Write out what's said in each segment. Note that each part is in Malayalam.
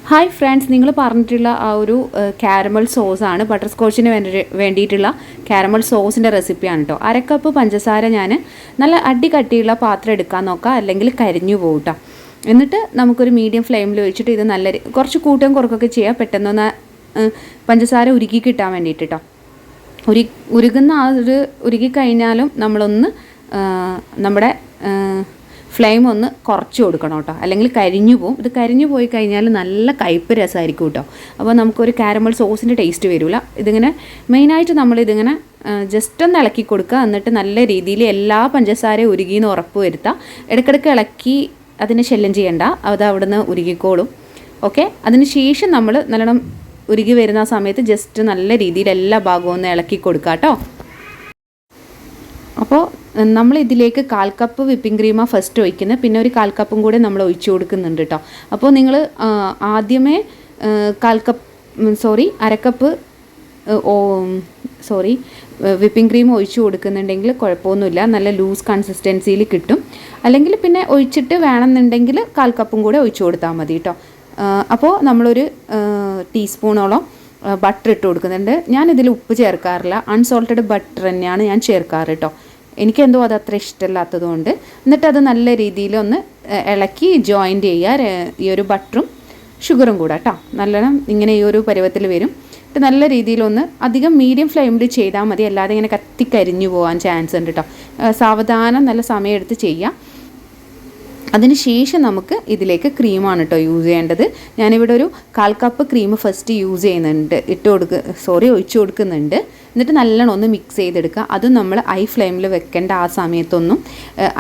ഹായ് ഫ്രണ്ട്സ്, നിങ്ങൾ പറഞ്ഞിട്ടുള്ള ആ ഒരു കാരമൽ സോസാണ് ബട്ടർ സ്കോച്ചിന് വേണ്ടിയിട്ടുള്ള കാരമൽ സോസിൻ്റെ റെസിപ്പിയാണ് കേട്ടോ. അരക്കപ്പ് പഞ്ചസാര ഞാൻ നല്ല അടി കട്ടിയുള്ള പാത്രം എടുക്കാൻ നോക്കാം, അല്ലെങ്കിൽ കരിഞ്ഞു പോകും കേട്ടോ. എന്നിട്ട് നമുക്കൊരു മീഡിയം ഫ്ലെയിമിൽ വെച്ചിട്ട് ഇത് നല്ല കുറച്ച് കൂട്ടം കുറക്കൊക്കെ ചെയ്യാം, പെട്ടെന്നൊന്ന് പഞ്ചസാര ഉരുക്കി കിട്ടാൻ വേണ്ടിയിട്ട് കേട്ടോ. ഉരുകുന്ന ആ ഒരു ഉരുക്കി കഴിഞ്ഞാലും നമ്മളൊന്ന് നമ്മുടെ ഫ്ലെയിം ഒന്ന് കുറച്ച് കൊടുക്കണം കേട്ടോ, അല്ലെങ്കിൽ കരിഞ്ഞു പോകും. ഇത് കരിഞ്ഞു പോയി കഴിഞ്ഞാൽ നല്ല കയ്പ്പ് രസമായിരിക്കും കേട്ടോ. അപ്പോൾ നമുക്കൊരു കാരമൽ സോസിൻ്റെ ടേസ്റ്റ് വരില്ല. ഇതിങ്ങനെ മെയിനായിട്ട് നമ്മളിതിങ്ങനെ ജസ്റ്റ് ഒന്ന് ഇളക്കി കൊടുക്കുക. എന്നിട്ട് നല്ല രീതിയിൽ എല്ലാ പഞ്ചസാരയും ഉരുകിയെന്ന് ഉറപ്പ് വരുത്തുക. ഇടയ്ക്കിടയ്ക്ക് ഇളക്കി അതിനെ ശല്യം ചെയ്യണ്ട, അത് അവിടെ നിന്ന് ഉരുകിക്കോളും. ഓക്കെ, അതിന് ശേഷം നമ്മൾ നല്ലോണം ഉരുകി വരുന്ന സമയത്ത് ജസ്റ്റ് നല്ല രീതിയിൽ എല്ലാ ഭാഗവും ഒന്ന് ഇളക്കി കൊടുക്കുക കേട്ടോ. അപ്പോൾ നമ്മൾ ഇതിലേക്ക് 1/4 കപ്പ് വിപ്പിംഗ് ക്രീമാണ് ഫസ്റ്റ് ഒഴിക്കുന്നത്, പിന്നെ ഒരു 1/4 കപ്പും കൂടെ നമ്മൾ ഒഴിച്ചു കൊടുക്കുന്നുണ്ട് കേട്ടോ. അപ്പോൾ നിങ്ങൾ ആദ്യമേ 1/2 കപ്പ് വിപ്പിംഗ് ക്രീം ഒഴിച്ചു കൊടുക്കുന്നുണ്ടെങ്കിൽ കുഴപ്പമൊന്നുമില്ല, നല്ല ലൂസ് കൺസിസ്റ്റൻസിയിൽ കിട്ടും. അല്ലെങ്കിൽ പിന്നെ ഒഴിച്ചിട്ട് വേണമെന്നുണ്ടെങ്കിൽ 1/4 കപ്പും കൂടെ ഒഴിച്ചു കൊടുത്താൽ മതി കേട്ടോ. അപ്പോൾ നമ്മളൊരു ടീസ്പൂണോളം ബട്ടർ ഇട്ട് കൊടുക്കുന്നുണ്ട്. ഞാനിതിൽ ഉപ്പ് ചേർക്കാറില്ല, അൺസോൾട്ടഡ് ബട്ടർ തന്നെയാണ് ഞാൻ ചേർക്കാറ് കേട്ടോ. എനിക്കെന്തോ അത് അത്ര ഇഷ്ടമില്ലാത്തതുകൊണ്ട്. എന്നിട്ട് അത് നല്ല രീതിയിൽ ഒന്ന് ഇളക്കി ജോയിൻറ്റ് ചെയ്യുക, ഈ ഒരു ബട്ടറും ഷുഗറും കൂടെ കേട്ടോ. നല്ലോണം ഇങ്ങനെ ഈ ഒരു പരുവത്തിൽ വരും. എന്നിട്ട് നല്ല രീതിയിലൊന്ന് അധികം മീഡിയം ഫ്ലെയിമിൽ ചെയ്താൽ മതി, അല്ലാതെ ഇങ്ങനെ കത്തിക്കരിഞ്ഞു പോകാൻ ചാൻസ് ഉണ്ട് കേട്ടോ. സാവധാനം നല്ല സമയമെടുത്ത് ചെയ്യാം. അതിന് ശേഷം നമുക്ക് ഇതിലേക്ക് ക്രീമാണ് കേട്ടോ യൂസ് ചെയ്യേണ്ടത്. ഞാനിവിടെ ഒരു 1/4 കപ്പ് ക്രീം ഫസ്റ്റ് യൂസ് ചെയ്യുന്നുണ്ട്, ഒഴിച്ചു കൊടുക്കുന്നുണ്ട്. എന്നിട്ട് നല്ലോണം ഒന്ന് മിക്സ് ചെയ്തെടുക്കുക. അതും നമ്മൾ ഹൈ ഫ്ലെയിമിൽ വെക്കേണ്ട ആ സമയത്തൊന്നും,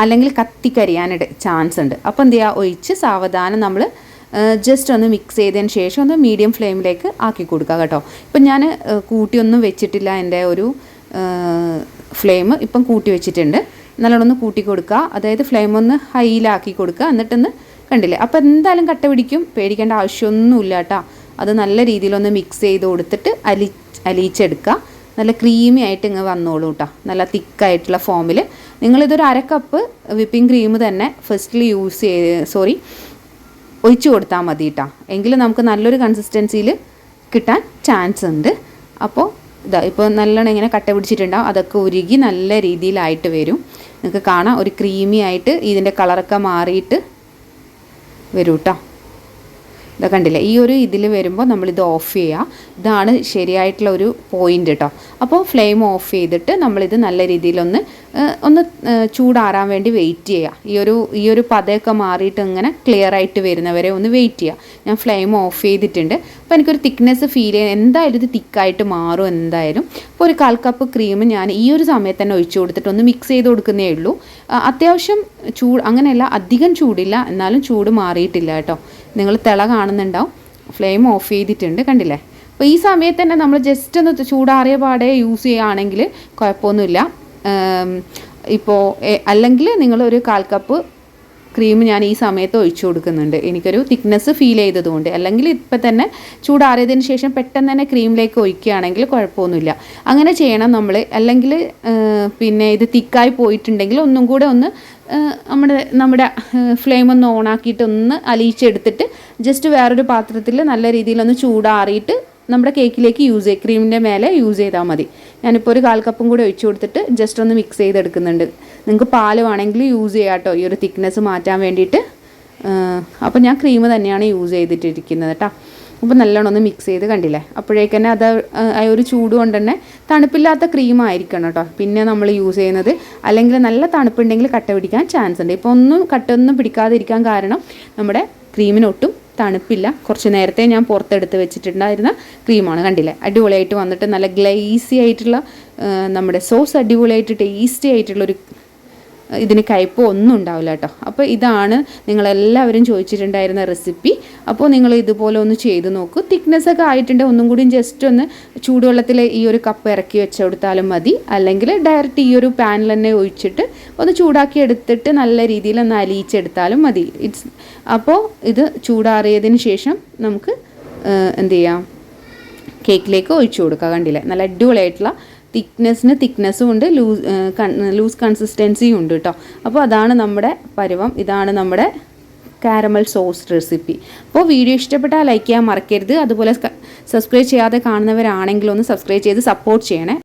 അല്ലെങ്കിൽ കത്തിക്കരിയാനായിട്ട് ചാൻസ് ഉണ്ട്. അപ്പോൾ എന്ത് ചെയ്യുക, ഒഴിച്ച് സാവധാനം നമ്മൾ ജസ്റ്റ് ഒന്ന് മിക്സ് ചെയ്തതിന് ശേഷം ഒന്ന് മീഡിയം ഫ്ലെയിമിലേക്ക് ആക്കി കൊടുക്കുക കേട്ടോ. ഇപ്പം ഞാൻ കൂട്ടിയൊന്നും വെച്ചിട്ടില്ല, എൻ്റെ ഒരു ഫ്ലെയിം ഇപ്പം കൂട്ടി വെച്ചിട്ടുണ്ട്. നല്ലോണം ഒന്ന് കൂട്ടി കൊടുക്കുക, അതായത് ഫ്ലെയിം ഒന്ന് ഹൈയിലാക്കി കൊടുക്കുക. എന്നിട്ടൊന്ന് കണ്ടില്ലേ, അപ്പോൾ എന്തായാലും കട്ട പിടിക്കും, പേടിക്കേണ്ട ആവശ്യമൊന്നുമില്ല കേട്ടോ. അത് നല്ല രീതിയിലൊന്ന് മിക്സ് ചെയ്ത് കൊടുത്തിട്ട് അലിയിച്ചെടുക്കുക. നല്ല ക്രീമി ആയിട്ട് ഇങ്ങ് വന്നോളൂ കേട്ടോ, നല്ല തിക്കായിട്ടുള്ള ഫോമിൽ. നിങ്ങളിതൊരു 1/2 കപ്പ് വിപ്പിംഗ് ക്രീം തന്നെ ഫസ്റ്റിൽ ഒഴിച്ചു കൊടുത്താൽ മതി കേട്ടോ. എങ്കിലും നമുക്ക് നല്ലൊരു കൺസിസ്റ്റൻസിയിൽ കിട്ടാൻ ചാൻസ് ഉണ്ട്. അപ്പോൾ ഇപ്പോൾ നല്ലോണം ഇങ്ങനെ കട്ട പിടിച്ചിട്ടുണ്ടാവും, അതൊക്കെ ഉരുകി നല്ല രീതിയിലായിട്ട് വരും. നിങ്ങൾക്ക് കാണാം, ഒരു ക്രീമി ആയിട്ട് ഇതിൻ്റെ കളറൊക്കെ മാറിയിട്ട് വരും കേട്ടോ. ഇതൊക്കെ കണ്ടില്ലേ, ഈ ഒരു ഇതിൽ വരുമ്പോൾ നമ്മളിത് ഓഫ് ചെയ്യുക. ഇതാണ് ശരിയായിട്ടുള്ള ഒരു പോയിൻ്റ് കേട്ടോ. അപ്പോൾ ഫ്ലെയിം ഓഫ് ചെയ്തിട്ട് നമ്മളിത് നല്ല രീതിയിലൊന്ന് ചൂടാറാൻ വേണ്ടി വെയിറ്റ് ചെയ്യുക. ഈ ഒരു പതയൊക്കെ മാറിയിട്ട് ഇങ്ങനെ ക്ലിയർ ആയിട്ട് വരുന്നവരെ ഒന്ന് വെയിറ്റ് ചെയ്യുക. ഞാൻ ഫ്ലെയിം ഓഫ് ചെയ്തിട്ടുണ്ട്. അപ്പോൾ എനിക്കൊരു തിക്നെസ് ഫീൽ ചെയ്യുക, എന്തായാലും ഇത് തിക്കായിട്ട് മാറും എന്തായാലും. അപ്പോൾ ഒരു 1/4 കപ്പ് ക്രീം ഞാൻ ഈ ഒരു സമയത്ത് തന്നെ ഒഴിച്ചു കൊടുത്തിട്ട് ഒന്ന് മിക്സ് ചെയ്ത് കൊടുക്കുന്നേ ഉള്ളൂ. അത്യാവശ്യം അങ്ങനെയല്ല, അധികം ചൂടില്ല, എന്നാലും ചൂട് മാറിയിട്ടില്ല കേട്ടോ. നിങ്ങൾ തിള കാണുന്നുണ്ടാവും. ഫ്ലെയിം ഓഫ് ചെയ്തിട്ടുണ്ട്, കണ്ടില്ലേ. അപ്പോൾ ഈ സമയത്ത് തന്നെ നമ്മൾ ജസ്റ്റ് ഒന്ന് ചൂടാറിയ പാടെ യൂസ് ചെയ്യുകയാണെങ്കിൽ കുഴപ്പമൊന്നുമില്ല. ഇപ്പോൾ അല്ലെങ്കിൽ നിങ്ങളൊരു 1/4 കപ്പ് ക്രീം ഞാൻ ഈ സമയത്ത് ഒഴിച്ചു കൊടുക്കുന്നുണ്ട്, എനിക്കൊരു തിക്നെസ് ഫീൽ ചെയ്തതുകൊണ്ട്. അല്ലെങ്കിൽ ഇപ്പം തന്നെ ചൂടാറിയതിന് ശേഷം പെട്ടെന്ന് തന്നെ ക്രീമിലേക്ക് ഒഴിക്കുകയാണെങ്കിൽ കുഴപ്പമൊന്നുമില്ല. അങ്ങനെ ചെയ്യണം നമ്മൾ. അല്ലെങ്കിൽ പിന്നെ ഇത് തിക്കായി പോയിട്ടുണ്ടെങ്കിൽ ഒന്നും കൂടെ ഒന്ന് നമ്മുടെ ഫ്ലെയിം ഒന്ന് ഓണാക്കിയിട്ട് ഒന്ന് അലിയിച്ചെടുത്തിട്ട് ജസ്റ്റ് വേറൊരു പാത്രത്തിൽ നല്ല രീതിയിലൊന്ന് ചൂടാറിയിട്ട് നമ്മുടെ കേക്കിലേക്ക് ക്രീമിൻ്റെ മേലെ യൂസ് ചെയ്താൽ മതി. ഞാനിപ്പോൾ ഒരു 1/4 കപ്പും കൂടി ഒഴിച്ചു കൊടുത്തിട്ട് ജസ്റ്റ് ഒന്ന് മിക്സ് ചെയ്തെടുക്കുന്നുണ്ട്. നിങ്ങൾക്ക് പാൽ വേണമെങ്കിൽ യൂസ് ചെയ്യാം കേട്ടോ, ഈ ഒരു തിക്നെസ് മാറ്റാൻ വേണ്ടിയിട്ട്. അപ്പോൾ ഞാൻ ക്രീം തന്നെയാണ് യൂസ് ചെയ്തിട്ടിരിക്കുന്നത് കേട്ടോ. അപ്പോൾ നല്ലോണം ഒന്ന് മിക്സ് ചെയ്ത് കണ്ടില്ലേ, അപ്പോഴേക്കന്നെ അത് ആ ഒരു ചൂട് കൊണ്ട് തന്നെ തണുപ്പില്ലാത്ത ക്രീം ആയിരിക്കണം കേട്ടോ പിന്നെ നമ്മൾ യൂസ് ചെയ്യുന്നത്. അല്ലെങ്കിൽ നല്ല തണുപ്പുണ്ടെങ്കിൽ കട്ട പിടിക്കാൻ ചാൻസ് ഉണ്ട്. ഇപ്പോൾ കട്ടൊന്നും പിടിക്കാതിരിക്കാൻ കാരണം നമ്മുടെ ക്രീമിനൊട്ടും തണുപ്പില്ല. കുറച്ച് നേരത്തെ ഞാൻ പുറത്തെടുത്ത് വെച്ചിട്ടുണ്ടായിരുന്ന ക്രീമാണ്, കണ്ടില്ലേ. അടിപൊളിയായിട്ട് വന്നിട്ട് നല്ല ഗ്ലേസി ആയിട്ടുള്ള നമ്മുടെ സോസ് അടിപൊളിയായിട്ട് ടേസ്റ്റി ആയിട്ടുള്ളൊരു, ഇതിന് കയ്പോ ഒന്നും ഉണ്ടാവില്ല കേട്ടോ. അപ്പോൾ ഇതാണ് നിങ്ങളെല്ലാവരും ചോദിച്ചിട്ടുണ്ടായിരുന്ന റെസിപ്പി. അപ്പോൾ നിങ്ങൾ ഇതുപോലെ ഒന്ന് ചെയ്ത് നോക്കൂ. തിക്നെസ്സൊക്കെ ആയിട്ടുണ്ടെങ്കിൽ ഒന്നും കൂടി ജസ്റ്റ് ഒന്ന് ചൂടുവെള്ളത്തിൽ ഈ ഒരു കപ്പ് ഇറക്കി വെച്ച് കൊടുത്താലും മതി. അല്ലെങ്കിൽ ഡയറക്റ്റ് ഈ ഒരു പാനിൽ തന്നെ ഒഴിച്ചിട്ട് ഒന്ന് ചൂടാക്കി എടുത്തിട്ട് നല്ല രീതിയിൽ ഒന്ന് അലിയിച്ചെടുത്താലും മതി. അപ്പോൾ ഇത് ചൂടാറിയതിന് ശേഷം നമുക്ക് എന്ത് ചെയ്യാം, കേക്കിലേക്ക് ഒഴിച്ചു കൊടുക്കുക. കണ്ടില്ലേ, നല്ല അടിപൊളിയായിട്ടുള്ള തിക്നെസ്സും ഉണ്ട്, ലൂസ് കൺസിസ്റ്റൻസിയും ഉണ്ട് കേട്ടോ. അപ്പോൾ അതാണ് നമ്മുടെ പരുവം. ഇതാണ് നമ്മുടെ കാരമൽ സോസ് റെസിപ്പി. അപ്പോൾ വീഡിയോ ഇഷ്ടപ്പെട്ടാൽ ലൈക്ക് ചെയ്യാൻ മറക്കരുത്. അതുപോലെ സബ്സ്ക്രൈബ് ചെയ്യാതെ കാണുന്നവരാണെങ്കിൽ ഒന്ന് സബ്സ്ക്രൈബ് ചെയ്ത് സപ്പോർട്ട് ചെയ്യണേ.